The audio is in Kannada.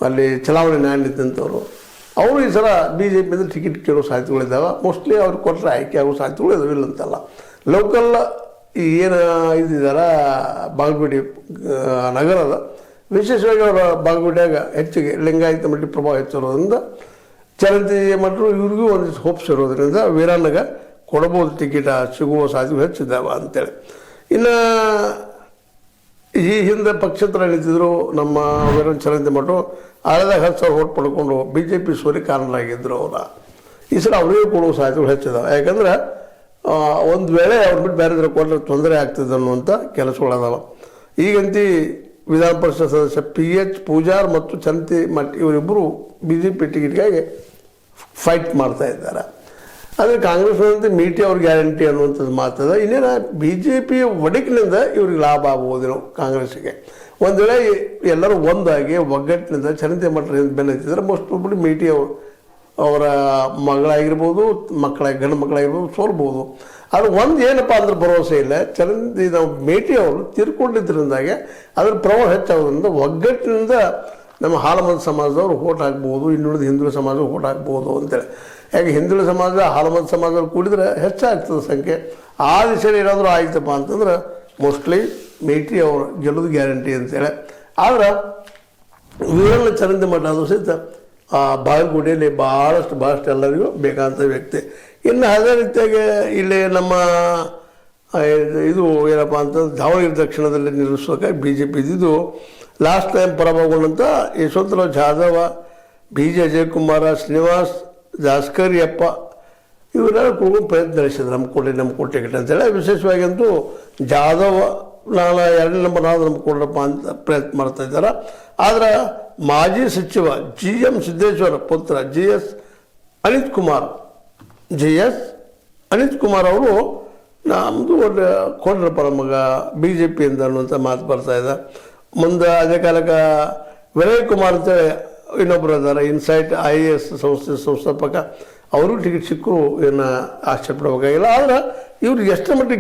ಅಲ್ಲಿ ಚುನಾವಣೆ ನ್ಯಾಯ ನಿಂತಂಥವ್ರು ಅವರು ಈ ಸಲ ಬಿ ಜೆ ಪಿಯಿಂದ ಟಿಕೆಟ್ ಕೇಳೋ ಸಾಧ್ಯತೆಗಳಿದ್ದಾವೆ. ಮೋಸ್ಟ್ಲಿ ಅವ್ರು ಕೊಟ್ಟರೆ ಆಯ್ಕೆ ಆಗೋ ಸಾಧ್ಯತೆಗಳು ಇದಾವೆ, ಇಲ್ಲ ಅಂತಲ್ಲ. ಲೋಕಲ್ ಏನು ಇದಿದ್ದಾರೆ ಬಾಗಲಕೋಟೆ ನಗರದ ವಿಶೇಷವಾಗಿ ಅವರ ಬಾಗಲಕೋಟೆಯಾಗ ಹೆಚ್ಚಿಗೆ ಲಿಂಗಾಯತ ಮಟ್ಟಿ ಪ್ರಭಾವ ಹೆಚ್ಚಿರೋದ್ರಿಂದ ಚರಂತಿ ಮಠರು ಇವ್ರಿಗೂ ಒಂದಿಷ್ಟು ಹೋಪ್ಸ್ ಇರೋದ್ರಿಂದ ವೀರಣ್ಣಗೆ ಕೊಡಬಹುದು ಟಿಕೆಟ್ ಸಿಗುವ ಸಾಧ್ಯತೆ ಹೆಚ್ಚಿದ್ದಾವೆ ಅಂತೇಳಿ. ಇನ್ನು ಈ ಹಿಂದೆ ಪಕ್ಷೇತರ ನಿಂತಿದ್ರು ನಮ್ಮ ವೀರಣ್ಣ ಚರಂತಿ ಮಠರು ಆಳದಾಗ 10,000 ಓಟ್ ಪಡ್ಕೊಂಡು ಬಿ ಜೆ ಪಿ ಸೋರಿ ಕಾರಣರಾಗಿದ್ದರು ಅವರ. ಈ ಸಲ ಅವರಿಗೂ ಕೊಡುವ ಸಾಧ್ಯತೆಗಳು ಹೆಚ್ಚಿದಾವೆ. ಯಾಕಂದ್ರೆ ಒಂದು ವೇಳೆ ಅವ್ರು ಬಿಟ್ಟು ಬೇರೆ ಕೊಟ್ಟರೆ ತೊಂದರೆ ಆಗ್ತದೆ ಅನ್ನುವಂಥ ಕೆಲಸಗಳದಾವೆ. ಈಗಂತೂ ವಿಧಾನ ಪರಿಷತ್ ಸದಸ್ಯ PH ಪೂಜಾರ್ ಮತ್ತು ಚರಂತಿ ಮಠ್ ಇವರಿಬ್ಬರು ಬಿ ಜೆ ಪಿ ಟಿಕೆಟ್ಗಾಗಿ ಫೈಟ್ ಮಾಡ್ತಾ ಇದ್ದಾರೆ. ಆದರೆ ಕಾಂಗ್ರೆಸ್ನಂತೆ ಮೀಟಿ ಅವ್ರ ಗ್ಯಾರಂಟಿ ಅನ್ನುವಂಥದ್ದು ಮಾತದ. ಇನ್ನೇನು ಬಿ ಜೆ ಪಿಯ ಒಡಕಿನಿಂದ ಇವ್ರಿಗೆ ಲಾಭ ಆಗ್ಬೋದೇನೋ ಕಾಂಗ್ರೆಸ್ಸಿಗೆ. ಒಂದು ವೇಳೆ ಎಲ್ಲರೂ ಒಂದಾಗಿ ಒಗ್ಗಟ್ಟಿನಿಂದ ಚರಂತಿ ಮಠ ಬೆನ್ನ ಹತ್ತಿದ್ರೆ ಮೋಸ್ಟ್ ಪ್ರಾಬಬ್ಲಿ ಮೀಟಿ ಅವರ ಮಗಳಾಗಿರ್ಬೋದು, ಗಂಡು ಮಕ್ಕಳಾಗಿರ್ಬೋದು ಸೋಲ್ಬೋದು. ಅದು ಒಂದು ಏನಪ್ಪ ಅಂದ್ರೆ ಭರವಸೆ ಇಲ್ಲ. ಚರಂತಿ ನಾವು ಮೇಟಿ ಅವರು ತೀರ್ಕೊಂಡಿದ್ದರಿಂದಾಗೆ ಅದ್ರ ಪ್ರಭಾವ ಹೆಚ್ಚಾಗೋದ್ರಿಂದ ಒಗ್ಗಟ್ಟಿನಿಂದ ನಮ್ಮ ಹಾಲಮತ ಸಮಾಜದವ್ರು ಓಟ್ ಹಾಕ್ಬೋದು, ಇನ್ನುಳಿದ ಹಿಂದುಳಿದ ಸಮಾಜ ಓಟ್ ಹಾಕ್ಬೋದು ಅಂತೇಳಿ. ಯಾಕೆ ಹಿಂದುಳಿದ ಸಮಾಜ ಹಾಲಮತ ಸಮಾಜದಲ್ಲಿ ಕೂಡಿದ್ರೆ ಹೆಚ್ಚಾಗ್ತದೆ ಸಂಖ್ಯೆ. ಆ ದಿಶೆಯಲ್ಲಿ ಏನಾದರೂ ಆಯ್ತಪ್ಪ ಅಂತಂದ್ರೆ ಮೋಸ್ಟ್ಲಿ ಮೇಟಿ ಅವರು ಗೆಲ್ಲೋದು ಗ್ಯಾರಂಟಿ ಅಂತೇಳಿ. ಆದ್ರೆ ವೀರಣ್ಣ ಚರಂತಿ ಮಠ ಅದು ಸಹಿತ ಬಾಗಲಕೋಟೆಯಲ್ಲಿ ಭಾಳಷ್ಟು ಎಲ್ಲರಿಗೂ ಬೇಕಾದಂಥ ವ್ಯಕ್ತಿ. ಇನ್ನು ಅದೇ ರೀತಿಯಾಗಿ ಇಲ್ಲಿ ನಮ್ಮ ಇದು ಏನಪ್ಪ ಅಂತಂದ್ರೆ ದಾವಣಗೆರೆ ದಕ್ಷಿಣದಲ್ಲಿ ನಿಲ್ಲಿಸೋಕೆ ಬಿ ಜೆ ಪಿ ಇದ್ದಿದ್ದು ಲಾಸ್ಟ್ ಟೈಮ್ ಪರಾಭವಗೊಂಡಂಥ ಯಶವಂತರಾವ್ ಜಾಧವ, BJ ಅಜಯಕುಮಾರ, ಶ್ರೀನಿವಾಸ್ ಜಾಸ್ಕರಿಯಪ್ಪ ಇವರೆಲ್ಲ ಕೂಗೋ ಪ್ರಯತ್ನ ನಡೆಸಿದ್ರು ನಮ್ಮ ಕೋಟೆ ಟಿಕೆಟ್ ಅಂತೇಳಿ. ವಿಶೇಷವಾಗಿ ಅಂತೂ ಜಾಧವ ನಾನು 2ನೇ ನಂಬರ್ ನಮ್ಮ ಕೊಡ್ರಪ್ಪ ಅಂತ ಪ್ರಯತ್ನ ಮಾಡ್ತಾ ಇದ್ದಾರೆ. ಆದರೆ ಮಾಜಿ ಸಚಿವ GM ಸಿದ್ದೇಶ್ವರ ಪುತ್ರ GS ಅನಿತ್ ಕುಮಾರ್ ಅವರು ನಮ್ಮದು ಒಂದು ಕೊಡ್ರಪ್ಪ ನಮಗ ಬಿ ಜೆ ಪಿಯಿಂದ ಅನ್ನುವಂಥ ಮಾತು ಬರ್ತಾ ಇದೆ. ಮುಂದೆ ಅದೇ ಕಾಲಕ್ಕೆ ವಿನಯ್ ಕುಮಾರ್ ಅಂತೇಳಿ ಇನ್ನೊಬ್ಬರು ಇದ್ದಾರೆ, ಇನ್ಸೈಟ್ IAS ಸಂಸ್ಥೆ ಸಂಸ್ಥಾಪಕ. ಅವರು ಟಿಕೆಟ್ ಸಿಕ್ಕರು ಏನು ಆಶ್ಚರ್ಯ ಪಡಬೇಕಾಗಿಲ್ಲ. ಆದರೆ ಇವ್ರಿಗೆ ಎಷ್ಟು ಮಟ್ಟಿಗೆ